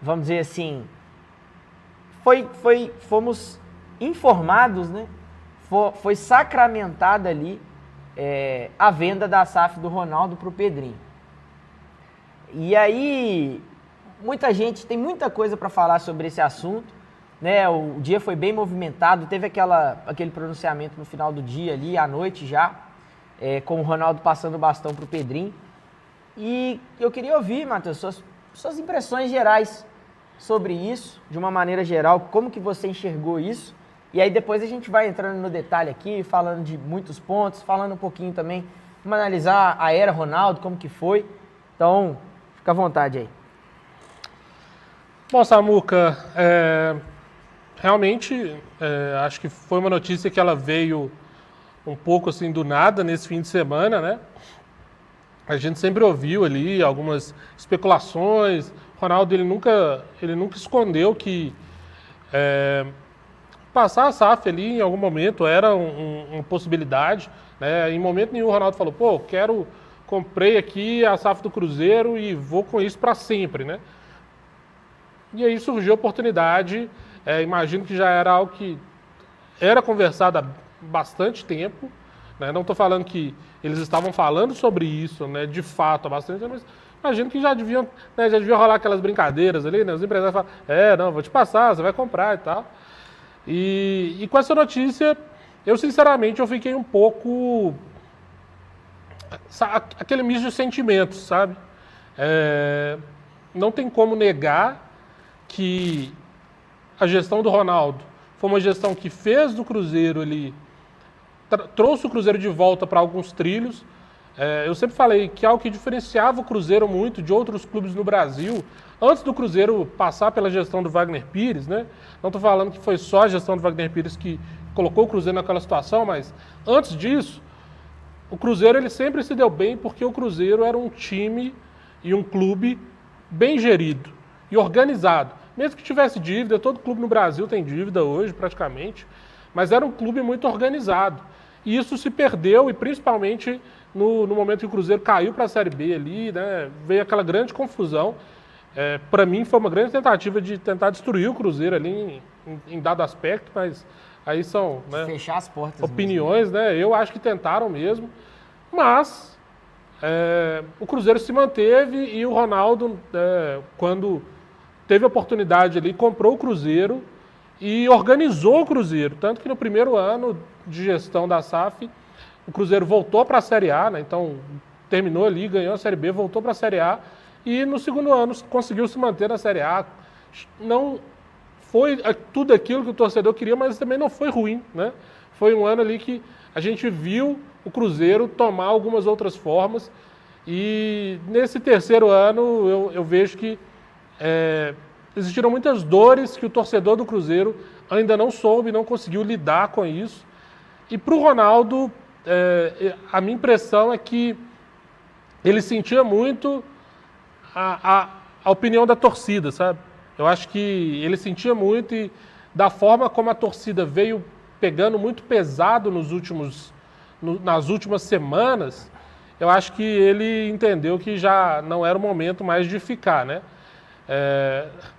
vamos dizer assim, fomos informados, né? Foi sacramentada ali a venda da SAF do Ronaldo para o Pedrinho. E aí, muita gente tem muita coisa para falar sobre esse assunto, né? O dia foi bem movimentado, teve aquele pronunciamento no final do dia ali, à noite já, com o Ronaldo passando o bastão para o Pedrinho. E eu queria ouvir, Matheus, suas impressões gerais sobre isso, de uma maneira geral, como que você enxergou isso. E aí depois a gente vai entrando no detalhe aqui, falando de muitos pontos, falando um pouquinho também, vamos analisar a era Ronaldo, como que foi. Então, fica à vontade aí. Bom, Samuca, realmente acho que foi uma notícia que ela veio um pouco assim do nada nesse fim de semana, né? A gente sempre ouviu ali algumas especulações. O Ronaldo ele nunca escondeu que passar a SAF ali em algum momento era uma possibilidade, né? Em momento nenhum o Ronaldo falou, comprei aqui a SAF do Cruzeiro e vou com isso para sempre, né? E aí surgiu a oportunidade, imagino que já era algo que era conversado há bastante tempo, né? Não estou falando que eles estavam falando sobre isso, né, de fato há bastante tempo, mas imagino que já deviam rolar aquelas brincadeiras ali, né? Os empresários falam, não, vou te passar, você vai comprar e tal. E com essa notícia, eu sinceramente eu fiquei um pouco... aquele misto de sentimentos, sabe? Não tem como negar que a gestão do Ronaldo foi uma gestão que fez do Cruzeiro ali, trouxe o Cruzeiro de volta para alguns trilhos. Eu sempre falei que algo que diferenciava o Cruzeiro muito de outros clubes no Brasil, antes do Cruzeiro passar pela gestão do Wagner Pires, né? Não estou falando que foi só a gestão do Wagner Pires que colocou o Cruzeiro naquela situação, mas antes disso, o Cruzeiro ele sempre se deu bem porque o Cruzeiro era um time e um clube bem gerido e organizado. Mesmo que tivesse dívida, todo clube no Brasil tem dívida hoje praticamente, mas era um clube muito organizado. E isso se perdeu, e principalmente no momento que o Cruzeiro caiu para a Série B ali, né, veio aquela grande confusão. Para mim foi uma grande tentativa de tentar destruir o Cruzeiro ali em dado aspecto, mas aí são, né, fechar as portas opiniões, mesmo, né? Eu acho que tentaram mesmo, mas o Cruzeiro se manteve e o Ronaldo, quando teve a oportunidade ali, comprou o Cruzeiro e organizou o Cruzeiro. Tanto que no primeiro ano de gestão da SAF, o Cruzeiro voltou para a Série A, né? Então terminou ali, ganhou a Série B, voltou para a Série A e no segundo ano conseguiu se manter na Série A. Não foi tudo aquilo que o torcedor queria, mas também não foi ruim, né? Foi um ano ali que a gente viu o Cruzeiro tomar algumas outras formas e nesse terceiro ano eu vejo que existiram muitas dores que o torcedor do Cruzeiro ainda não soube, não conseguiu lidar com isso. E para o Ronaldo, a minha impressão é que ele sentia muito a opinião da torcida, sabe? Eu acho que ele sentia muito e da forma como a torcida veio pegando muito pesado nas últimas semanas, eu acho que ele entendeu que já não era o momento mais de ficar, né?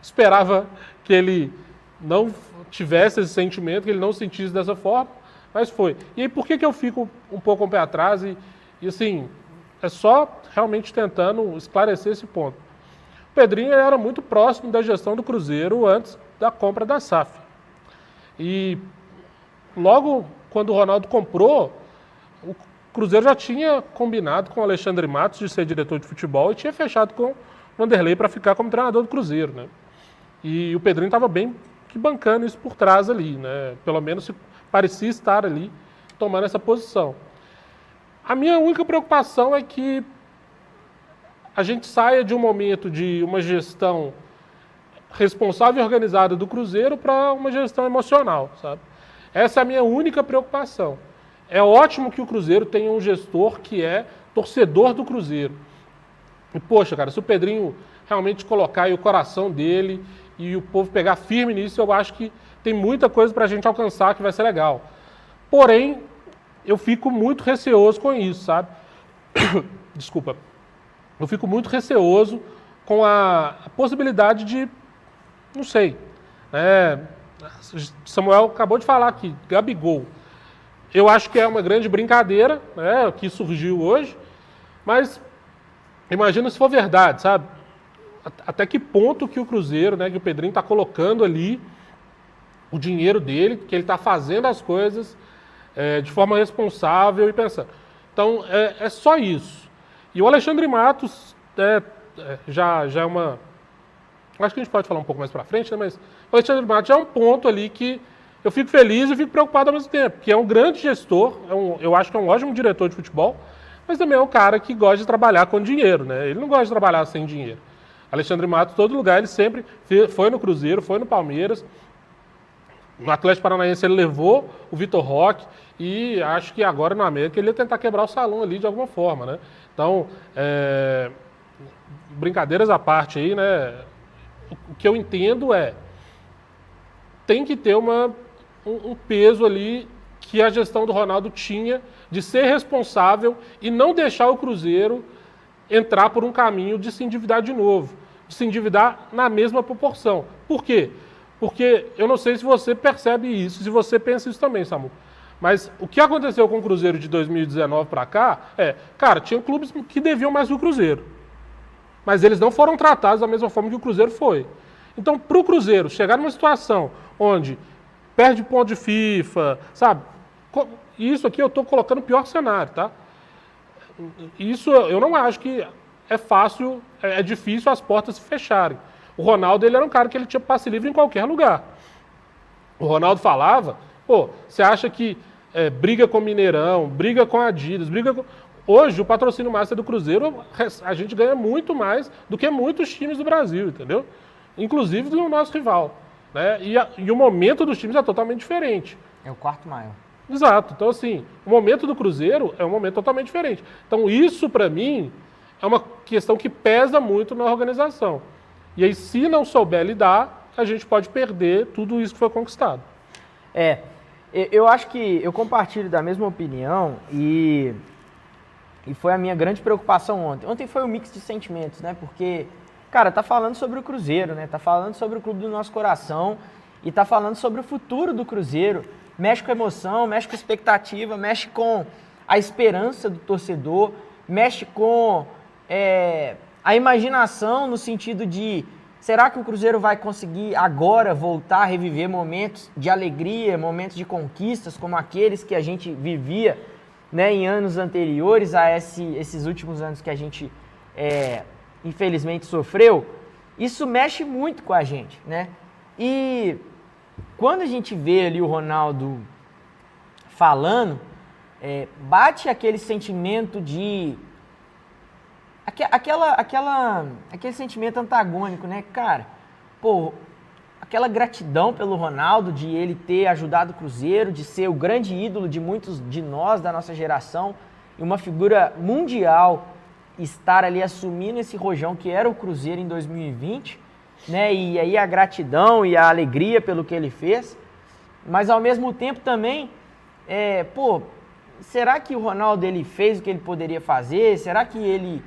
Esperava que ele não tivesse esse sentimento, que ele não sentisse dessa forma, mas foi. E aí por que eu fico um pouco com o pé atrás e assim, é só realmente tentando esclarecer esse ponto. O Pedrinho ele era muito próximo da gestão do Cruzeiro antes da compra da SAF. E logo quando o Ronaldo comprou, o Cruzeiro já tinha combinado com o Alexandre Matos de ser diretor de futebol e tinha fechado com o Vanderlei para ficar como treinador do Cruzeiro, né? E o Pedrinho estava bem que bancando isso por trás ali, né? Pelo menos parecia estar ali tomando essa posição. A minha única preocupação é que a gente saia de um momento de uma gestão responsável e organizada do Cruzeiro para uma gestão emocional, sabe? Essa é a minha única preocupação. É ótimo que o Cruzeiro tenha um gestor que é torcedor do Cruzeiro. E, poxa, cara, se o Pedrinho realmente colocar aí o coração dele e o povo pegar firme nisso, eu acho que tem muita coisa para a gente alcançar que vai ser legal. Porém, eu fico muito receoso com isso, sabe? Desculpa. Eu fico muito receoso com a possibilidade de, não sei, Samuel acabou de falar aqui, Gabigol. Eu acho que é uma grande brincadeira, né, que surgiu hoje, mas imagina se for verdade, sabe? Até que ponto que o Cruzeiro, né, que o Pedrinho está colocando ali o dinheiro dele, que ele está fazendo as coisas de forma responsável e pensando. Então, é só isso. E o Alexandre Matos já é uma... Acho que a gente pode falar um pouco mais para frente, né? Mas o Alexandre Matos já é um ponto ali que eu fico feliz e fico preocupado ao mesmo tempo, que é um grande gestor, eu acho que é um ótimo diretor de futebol, mas também é um cara que gosta de trabalhar com dinheiro, né? Ele não gosta de trabalhar sem dinheiro. Alexandre Matos, todo lugar, ele sempre foi no Cruzeiro, foi no Palmeiras. No Atlético Paranaense ele levou o Vitor Roque e acho que agora no América ele ia tentar quebrar o salão ali de alguma forma, né? Então, brincadeiras à parte aí, né? O que eu entendo tem que ter um peso ali que a gestão do Ronaldo tinha de ser responsável e não deixar o Cruzeiro entrar por um caminho de se endividar de novo, de se endividar na mesma proporção. Por quê? Porque eu não sei se você percebe isso, se você pensa isso também, Samu. Mas o que aconteceu com o Cruzeiro de 2019 para cá cara, tinha clubes que deviam mais que o Cruzeiro. Mas eles não foram tratados da mesma forma que o Cruzeiro foi. Então, para o Cruzeiro chegar numa situação onde perde ponto de FIFA, sabe? Isso aqui eu estou colocando o pior cenário, tá? Isso eu não acho que é fácil, é difícil as portas se fecharem. O Ronaldo, ele era um cara que ele tinha passe livre em qualquer lugar. O Ronaldo falava, você acha que briga com o Mineirão, briga com a Adidas, Hoje, o patrocínio master do Cruzeiro, a gente ganha muito mais do que muitos times do Brasil, entendeu? Inclusive do nosso rival. Né? E o momento dos times é totalmente diferente. É o quarto maior. Exato. Então, assim, o momento do Cruzeiro é um momento totalmente diferente. Então, isso, para mim, é uma questão que pesa muito na organização. E aí, se não souber lidar, a gente pode perder tudo isso que foi conquistado. Eu acho que eu compartilho da mesma opinião e foi a minha grande preocupação ontem. Ontem foi um mix de sentimentos, né? Porque, cara, tá falando sobre o Cruzeiro, né? Tá falando sobre o clube do nosso coração e tá falando sobre o futuro do Cruzeiro. Mexe com a emoção, mexe com a expectativa, mexe com a esperança do torcedor, mexe com a imaginação no sentido de será que o Cruzeiro vai conseguir agora voltar a reviver momentos de alegria, momentos de conquistas como aqueles que a gente vivia, né, em anos anteriores a esses últimos anos que a gente infelizmente sofreu? Isso mexe muito com a gente, né? E quando a gente vê ali o Ronaldo falando, bate aquele sentimento de... aquele sentimento antagônico, né? Cara, aquela gratidão pelo Ronaldo de ele ter ajudado o Cruzeiro, de ser o grande ídolo de muitos de nós, da nossa geração, e uma figura mundial estar ali assumindo esse rojão que era o Cruzeiro em 2020, né? E aí a gratidão e a alegria pelo que ele fez, mas ao mesmo tempo também, será que o Ronaldo ele fez o que ele poderia fazer? Será que ele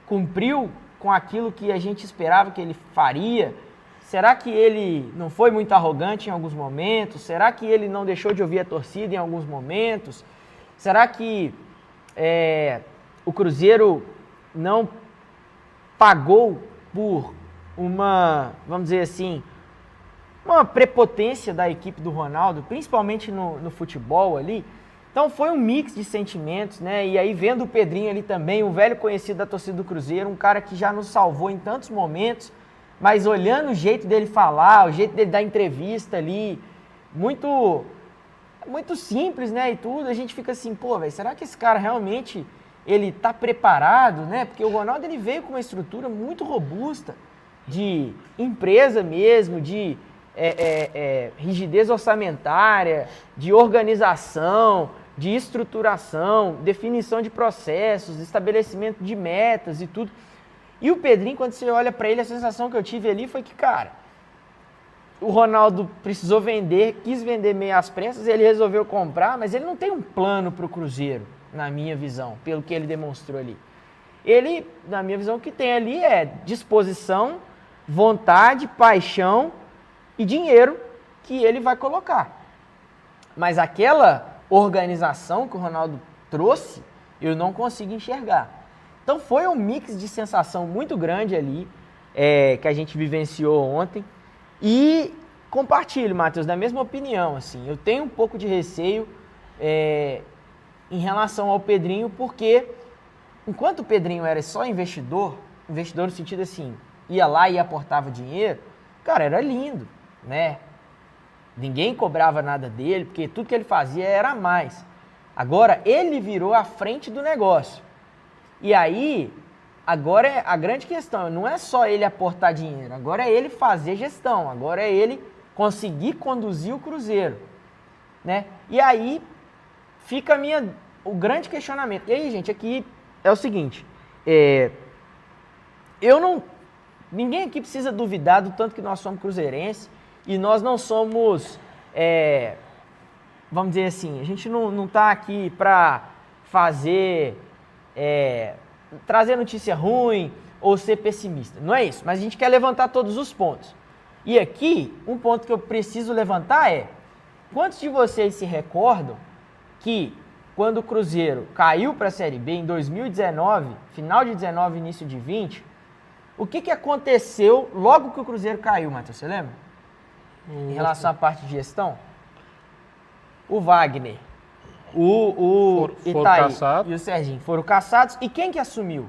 cumpriu com aquilo que a gente esperava que ele faria? Será que ele não foi muito arrogante em alguns momentos? Será que ele não deixou de ouvir a torcida em alguns momentos? Será que o Cruzeiro não pagou por vamos dizer assim, uma prepotência da equipe do Ronaldo, principalmente no futebol ali? Então foi um mix de sentimentos, né? E aí vendo o Pedrinho ali também, um velho conhecido da torcida do Cruzeiro, um cara que já nos salvou em tantos momentos, mas olhando o jeito dele falar, o jeito dele dar entrevista ali, muito simples, né? E tudo, a gente fica assim, será que esse cara realmente ele tá preparado, né? Porque o Ronaldo ele veio com uma estrutura muito robusta de empresa mesmo, de rigidez orçamentária, de organização, de estruturação, definição de processos, estabelecimento de metas e tudo. E o Pedrinho, quando você olha para ele, a sensação que eu tive ali foi que, cara, o Ronaldo precisou vender, quis vender meio às pressas, ele resolveu comprar, mas ele não tem um plano para o Cruzeiro, na minha visão, pelo que ele demonstrou ali. Ele, na minha visão, o que tem ali é disposição, vontade, paixão e dinheiro que ele vai colocar. Mas aquela organização que o Ronaldo trouxe, eu não consigo enxergar. Então foi um mix de sensação muito grande ali, que a gente vivenciou ontem. E compartilho, Matheus, da mesma opinião. Assim, eu tenho um pouco de receio em relação ao Pedrinho, porque enquanto o Pedrinho era só investidor no sentido assim, ia lá e aportava dinheiro, cara, era lindo, né? Ninguém cobrava nada dele, porque tudo que ele fazia era a mais. Agora, ele virou à frente do negócio. E aí, agora a grande questão não é só ele aportar dinheiro, agora é ele fazer gestão, agora é ele conseguir conduzir o Cruzeiro, né? E aí fica o grande questionamento. E aí, gente, aqui é o seguinte, ninguém aqui precisa duvidar do tanto que nós somos cruzeirenses e nós não somos, vamos dizer assim, a gente não está aqui para fazer... trazer notícia ruim ou ser pessimista. Não é isso, mas a gente quer levantar todos os pontos. E aqui, um ponto que eu preciso levantar é: quantos de vocês se recordam que quando o Cruzeiro caiu para a Série B em 2019, final de 19, início de 20, o que aconteceu logo que o Cruzeiro caiu, Matheus? Você lembra? Em relação à parte de gestão? O Wagner, o Itaí e o Serginho foram caçados. E quem que assumiu?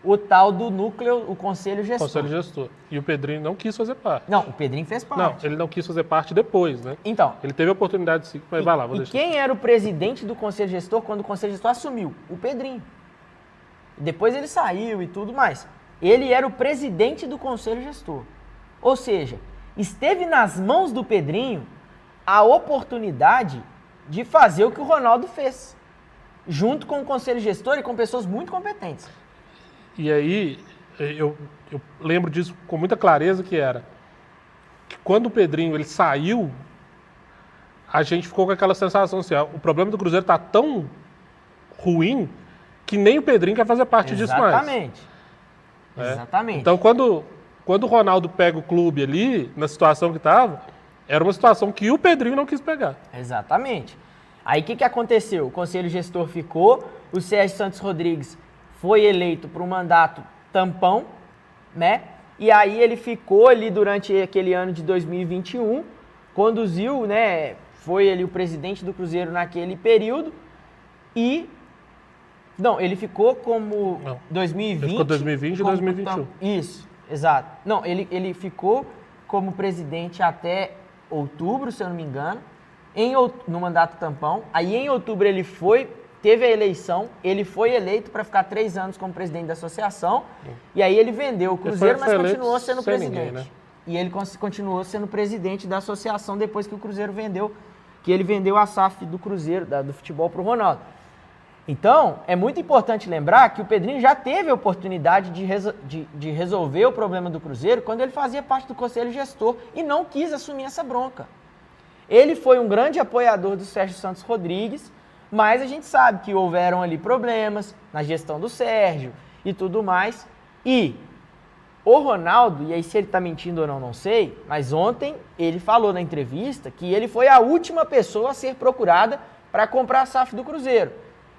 O tal do núcleo, o Conselho Gestor. Conselho Gestor. E o Pedrinho não quis fazer parte. Não, o Pedrinho fez parte. Não, ele não quis fazer parte depois, né? Então. Ele teve a oportunidade de se... Mas vai lá, vou deixar. E quem era o presidente do Conselho Gestor quando o Conselho Gestor assumiu? O Pedrinho. Depois ele saiu e tudo mais. Ele era o presidente do Conselho Gestor. Ou seja, esteve nas mãos do Pedrinho a oportunidade de fazer o que o Ronaldo fez, junto com o Conselho Gestor e com pessoas muito competentes. E aí, eu lembro disso com muita clareza, que era que quando o Pedrinho ele saiu, a gente ficou com aquela sensação assim, o problema do Cruzeiro está tão ruim que nem o Pedrinho quer fazer parte disso mais. Exatamente. Então, quando o Ronaldo pega o clube ali, na situação que estava, era uma situação que o Pedrinho não quis pegar. Exatamente. Aí o que aconteceu? O Conselho Gestor ficou, o Sérgio Santos Rodrigues foi eleito para um mandato tampão, né? E aí ele ficou ali durante aquele ano de 2021, conduziu, né? Foi ele o presidente do Cruzeiro naquele período e... Não, ele ficou como 2020... Ele ficou 2020 e 2021. Isso, exato. Não, ele ficou como presidente até outubro, se eu não me engano, no mandato tampão. Aí em outubro ele teve a eleição, ele foi eleito para ficar 3 anos como presidente da associação, e aí ele vendeu o Cruzeiro, mas continuou sendo presidente. Ninguém, né? E ele continuou sendo presidente da associação depois que o Cruzeiro ele vendeu a SAF do Cruzeiro, do futebol, para o Ronaldo. Então, é muito importante lembrar que o Pedrinho já teve a oportunidade de resolver o problema do Cruzeiro quando ele fazia parte do Conselho Gestor e não quis assumir essa bronca. Ele foi um grande apoiador do Sérgio Santos Rodrigues, mas a gente sabe que houveram ali problemas na gestão do Sérgio e tudo mais. E o Ronaldo, e aí se ele está mentindo ou não sei, mas ontem ele falou na entrevista que ele foi a última pessoa a ser procurada para comprar a SAF do Cruzeiro.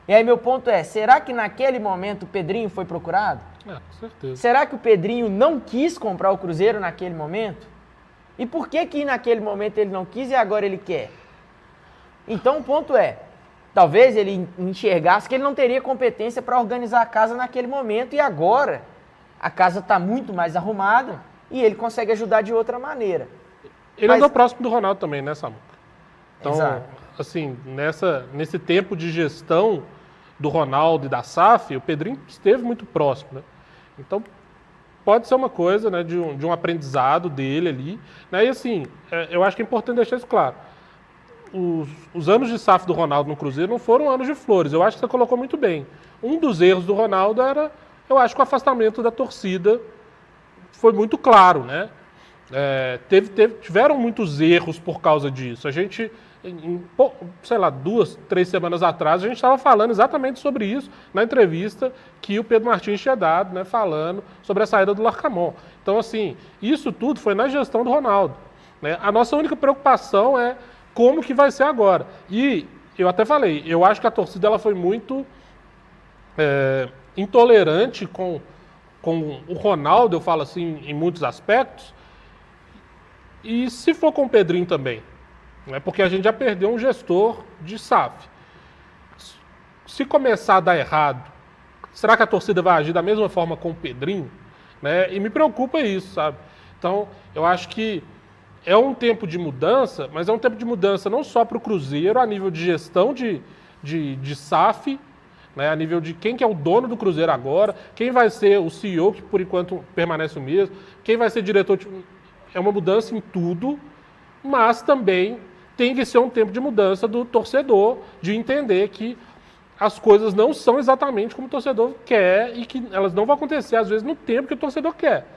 E aí meu ponto é, será que naquele momento o Pedrinho foi procurado? Com certeza. Será que o Pedrinho não quis comprar o Cruzeiro naquele momento? E por que naquele momento ele não quis e agora ele quer? Então o ponto é, talvez ele enxergasse que ele não teria competência para organizar a casa naquele momento e agora a casa está muito mais arrumada e ele consegue ajudar de outra maneira. Ele andou próximo do Ronaldo também, né, Samuca? Então, exato. Assim, nesse tempo de gestão do Ronaldo e da SAF, o Pedrinho esteve muito próximo, né? Então, pode ser uma coisa, né, de um aprendizado dele ali, né? E assim, eu acho que é importante deixar isso claro. Os anos de SAF do Ronaldo no Cruzeiro não foram anos de flores, eu acho que você colocou muito bem. Um dos erros do Ronaldo era, eu acho que o afastamento da torcida foi muito claro, né? Tiveram muitos erros por causa disso. A gente sei lá, 2, 3 semanas atrás, a gente estava falando exatamente sobre isso na entrevista que o Pedro Martins tinha dado, né, falando sobre a saída do Larcamón. Então, assim, isso tudo foi na gestão do Ronaldo, né? A nossa única preocupação é como que vai ser agora. E eu até falei, eu acho que a torcida ela foi muito intolerante com o Ronaldo, eu falo assim, em muitos aspectos, e se for com o Pedrinho também. Porque a gente já perdeu um gestor de SAF. Se começar a dar errado, será que a torcida vai agir da mesma forma com o Pedrinho? Né? E me preocupa isso, sabe? Então, eu acho que é um tempo de mudança, mas é um tempo de mudança não só para o Cruzeiro, a nível de gestão de SAF, né? A nível de quem que é o dono do Cruzeiro agora, quem vai ser o CEO, que por enquanto permanece o mesmo, quem vai ser diretor. É uma mudança em tudo, mas também tem que ser um tempo de mudança do torcedor, de entender que as coisas não são exatamente como o torcedor quer e que elas não vão acontecer, às vezes, no tempo que o torcedor quer.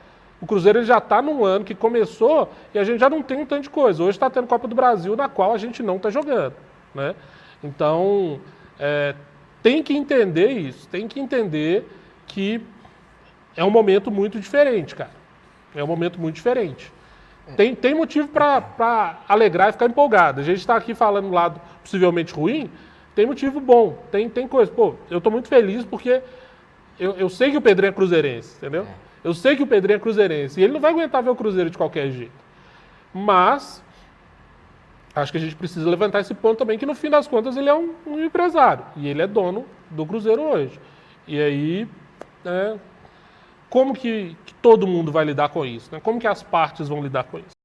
O Cruzeiro ele já está num ano que começou e a gente já não tem um tanto de coisa. Hoje está tendo Copa do Brasil, na qual a gente não está jogando. Né? Então, tem que entender isso, tem que entender que é um momento muito diferente, cara. É um momento muito diferente. Tem motivo para alegrar e ficar empolgado. A gente está aqui falando um lado possivelmente ruim, tem motivo bom, tem coisa. Pô, eu estou muito feliz porque eu sei que o Pedrinho é cruzeirense, entendeu? Eu sei que o Pedrinho é cruzeirense e ele não vai aguentar ver o Cruzeiro de qualquer jeito. Mas acho que a gente precisa levantar esse ponto também, que no fim das contas ele é um empresário e ele é dono do Cruzeiro hoje. E aí, como que todo mundo vai lidar com isso? Né? Como que as partes vão lidar com isso?